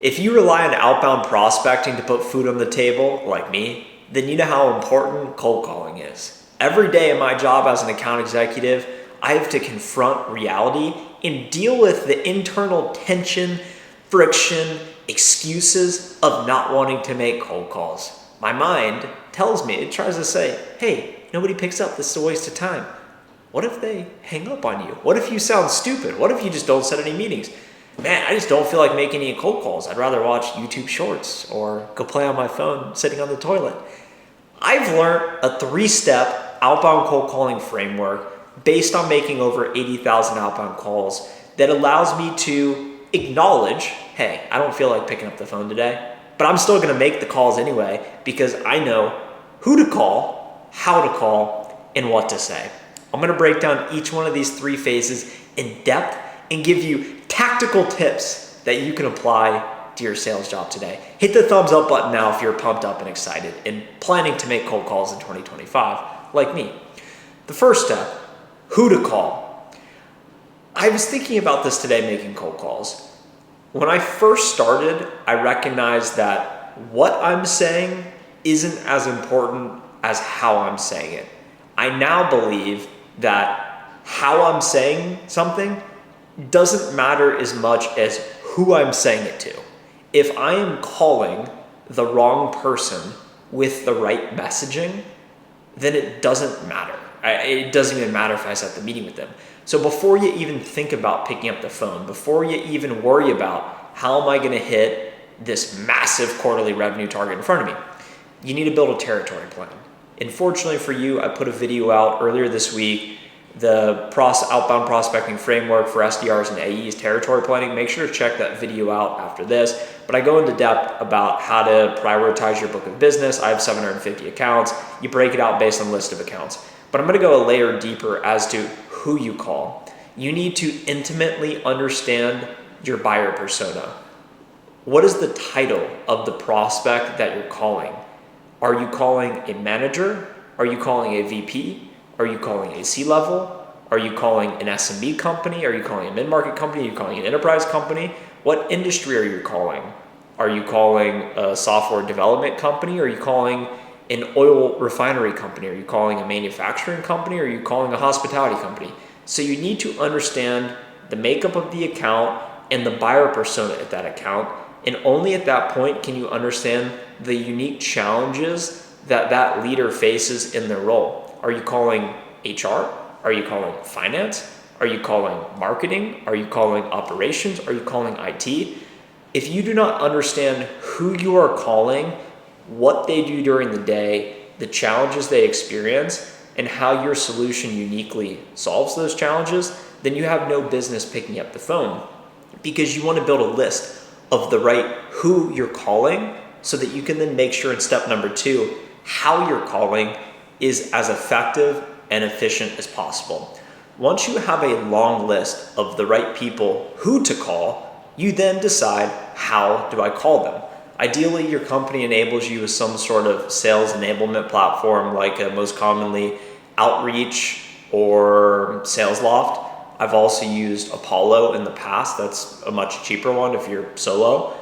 If you rely on outbound prospecting to put food on the table, like me, then you know how important cold calling is. Every day in my job as an account executive, I have to confront reality and deal with the internal tension, friction, excuses of not wanting to make cold calls. My mind tells me, it tries to say, hey, nobody picks up, this is a waste of time. What if they hang up on you? What if you sound stupid? What if you just don't set any meetings? Man, I just don't feel like making any cold calls. I'd rather watch YouTube shorts or go play on my phone sitting on the toilet. I've learned a 3-step outbound cold calling framework based on making over 80,000 outbound calls that allows me to acknowledge, hey, I don't feel like picking up the phone today, but I'm still gonna make the calls anyway because I know who to call, how to call, and what to say. I'm gonna break down each one of these 3 phases in depth and give you tactical tips that you can apply to your sales job today. Hit the thumbs up button now if you're pumped up and excited and planning to make cold calls in 2025, like me. The first step, who to call. I was thinking about this today making cold calls. When I first started, I recognized that what I'm saying isn't as important as how I'm saying it. I now believe that how I'm saying something doesn't matter as much as who I'm saying it to. If I am calling the wrong person with the right messaging, then it doesn't matter. It doesn't even matter if I set the meeting with them. So before you even think about picking up the phone, before you even worry about how am I gonna hit this massive quarterly revenue target in front of me, you need to build a territory plan. And fortunately for you, I put a video out earlier this week, the outbound prospecting framework for SDRs and AEs, territory planning. Make sure to check that video out after this. But I go into depth about how to prioritize your book of business. I have 750 accounts. You break it out based on list of accounts. But I'm gonna go a layer deeper as to who you call. You need to intimately understand your buyer persona. What is the title of the prospect that you're calling? Are you calling a manager? Are you calling a VP? Are you calling a C-level? Are you calling an SMB company? Are you calling a mid-market company? Are you calling an enterprise company? What industry are you calling? Are you calling a software development company? Are you calling an oil refinery company? Are you calling a manufacturing company? Are you calling a hospitality company? So you need to understand the makeup of the account and the buyer persona at that account. And only at that point can you understand the unique challenges that that leader faces in their role. Are you calling HR? Are you calling finance? Are you calling marketing? Are you calling operations? Are you calling IT? If you do not understand who you are calling, what they do during the day, the challenges they experience, and how your solution uniquely solves those challenges, then you have no business picking up the phone because you want to build a list of the right who you're calling so that you can then make sure in step number 2, how you're calling is as effective and efficient as possible. Once you have a long list of the right people who to call, you then decide how do I call them. Ideally, your company enables you with some sort of sales enablement platform like most commonly Outreach or SalesLoft. I've also used Apollo in the past. That's a much cheaper one if you're solo,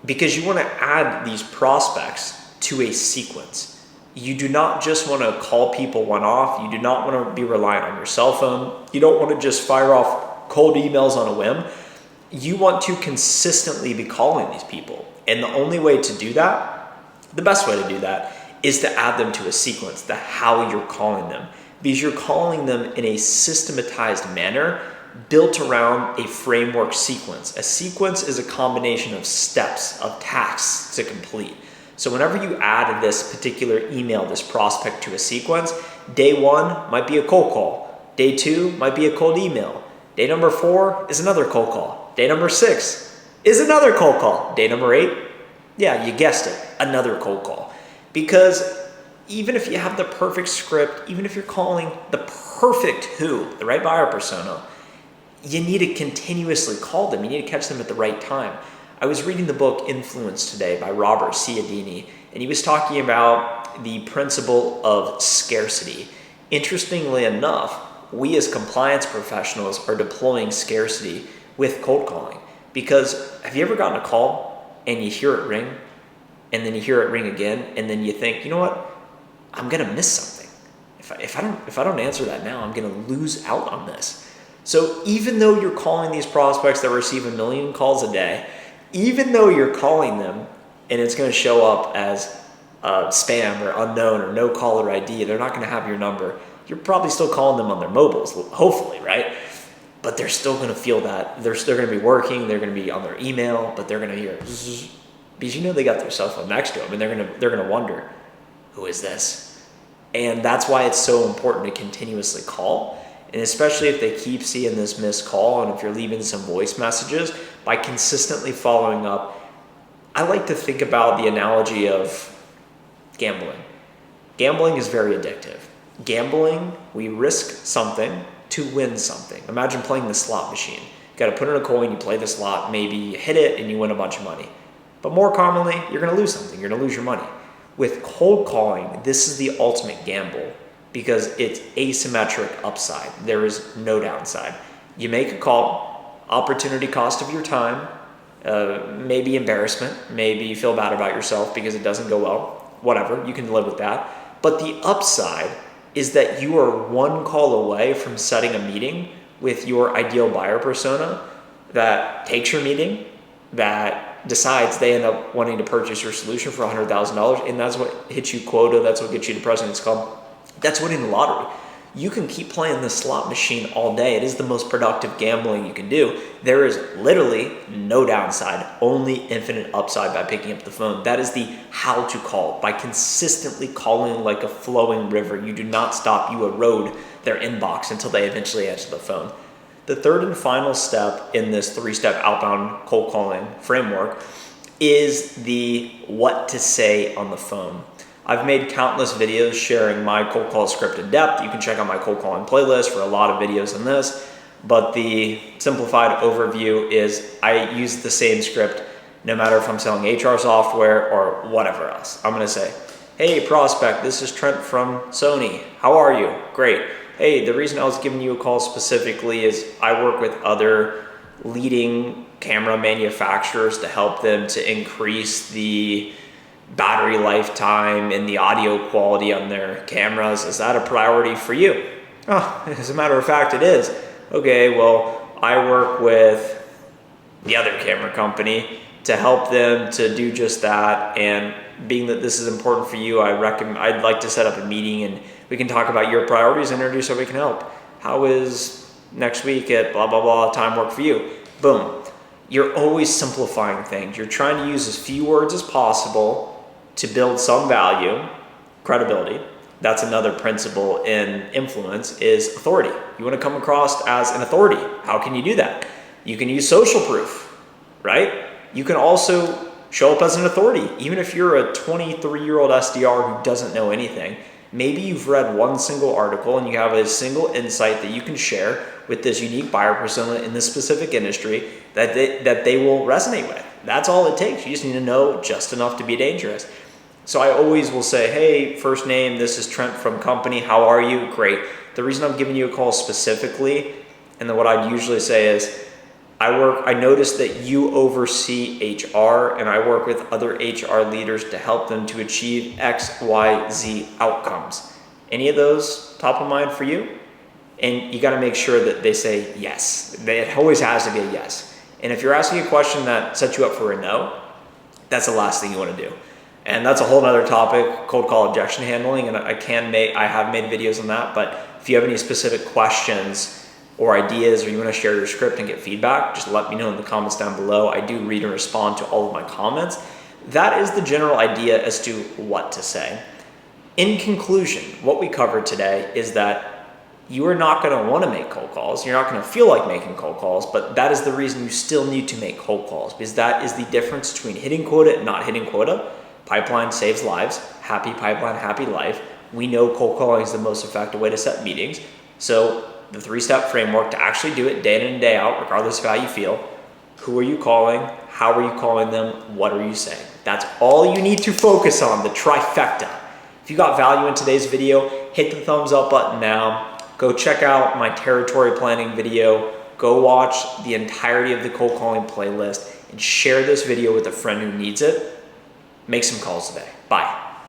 because you want to add these prospects to a sequence. You do not just want to call people one-off. You do not want to be reliant on your cell phone. You don't want to just fire off cold emails on a whim. You want to consistently be calling these people. And the only way to do that, the best way to do that, is to add them to a sequence, the how you're calling them. Because you're calling them in a systematized manner built around a framework sequence. A sequence is a combination of steps, of tasks to complete. So whenever you add this particular email, this prospect to a sequence, day 1 might be a cold call. Day 2 might be a cold email. Day number 4 is another cold call. Day number 6 is another cold call. Day number 8, yeah, you guessed it, another cold call. Because even if you have the perfect script, even if you're calling the perfect who, the right buyer persona, you need to continuously call them. You need to catch them at the right time. I was reading the book Influence today by Robert Cialdini, and he was talking about the principle of scarcity. Interestingly enough, we as compliance professionals are deploying scarcity with cold calling. Because have you ever gotten a call and you hear it ring, and then you hear it ring again, and then you think, you know what, I'm gonna miss something. If I don't answer that now, I'm gonna lose out on this. So even though you're calling these prospects that receive 1 million calls a day, even though you're calling them and it's gonna show up as spam or unknown or no caller ID, they're not gonna have your number, you're probably still calling them on their mobiles, hopefully, right? But they're still gonna feel that. They're still gonna be working, they're gonna be on their email, but they're gonna hear zzz, because you know they got their cell phone next to them, and they're gonna wonder, who is this? And that's why it's so important to continuously call. And especially if they keep seeing this missed call, and if you're leaving some voice messages, by consistently following up. I like to think about the analogy of gambling. Gambling is very addictive. Gambling, we risk something to win something. Imagine playing the slot machine. You gotta put in a coin, you play the slot, maybe you hit it and you win a bunch of money. But more commonly, you're gonna lose something, you're gonna lose your money. With cold calling, this is the ultimate gamble because it's asymmetric upside. There is no downside. You make a call, opportunity cost of your time, maybe embarrassment, maybe you feel bad about yourself because it doesn't go well, whatever, you can live with that. But the upside is that you are one call away from setting a meeting with your ideal buyer persona that takes your meeting, that decides they end up wanting to purchase your solution for $100,000, and that's what hits you quota, that's what gets you to President's Club. That's winning the lottery. You can keep playing the slot machine all day. It is the most productive gambling you can do. There is literally no downside, only infinite upside by picking up the phone. That is the how to call, by consistently calling like a flowing river. You do not stop, you erode their inbox until they eventually answer the phone. The third and final step in this 3-step outbound cold calling framework is the what to say on the phone. I've made countless videos sharing my cold call script in depth. You can check out my cold calling playlist for a lot of videos on this, but the simplified overview is I use the same script no matter if I'm selling HR software or whatever else. I'm gonna say, hey prospect, this is Trent from Sony. How are you? Great. Hey, the reason I was giving you a call specifically is I work with other leading camera manufacturers to help them to increase the battery lifetime and the audio quality on their cameras. Is that a priority for you? Oh, as a matter of fact, it is. Okay, well, I work with the other camera company to help them to do just that. And being that this is important for you, I'd like to set up a meeting and we can talk about your priorities and introduce how we can help. How is next week at blah, blah, blah time work for you? Boom. You're always simplifying things. You're trying to use as few words as possible to build some value, credibility. That's another principle in influence is authority. You want to come across as an authority. How can you do that? You can use social proof, right? You can also show up as an authority. Even if you're a 23-year-old SDR who doesn't know anything, maybe you've read one single article and you have a single insight that you can share with this unique buyer persona in this specific industry that they will resonate with. That's all it takes. You just need to know just enough to be dangerous. So I always will say, hey, first name, this is Trent from company. How are you? Great. The reason I'm giving you a call specifically, and then what I'd usually say is, I noticed that you oversee HR and I work with other HR leaders to help them to achieve X, Y, Z outcomes. Any of those top of mind for you? And you got to make sure that they say yes. It always has to be a yes. And if you're asking a question that sets you up for a no, that's the last thing you want to do. And that's a whole other topic, cold call objection handling. And I have made videos on that, but if you have any specific questions or ideas, or you want to share your script and get feedback, just let me know in the comments down below. I do read and respond to all of my comments. That is the general idea as to what to say. In conclusion, what we covered today is that you are not going to want to make cold calls. You're not going to feel like making cold calls, but that is the reason you still need to make cold calls, because that is the difference between hitting quota and not hitting quota. Pipeline saves lives. Happy pipeline, happy life. We know cold calling is the most effective way to set meetings. So the 3-step framework to actually do it day in and day out, regardless of how you feel. Who are you calling? How are you calling them? What are you saying? That's all you need to focus on, the trifecta. If you got value in today's video, hit the thumbs up button now. Go check out my territory planning video. Go watch the entirety of the cold calling playlist. and share this video with a friend who needs it. Make some calls today. Bye.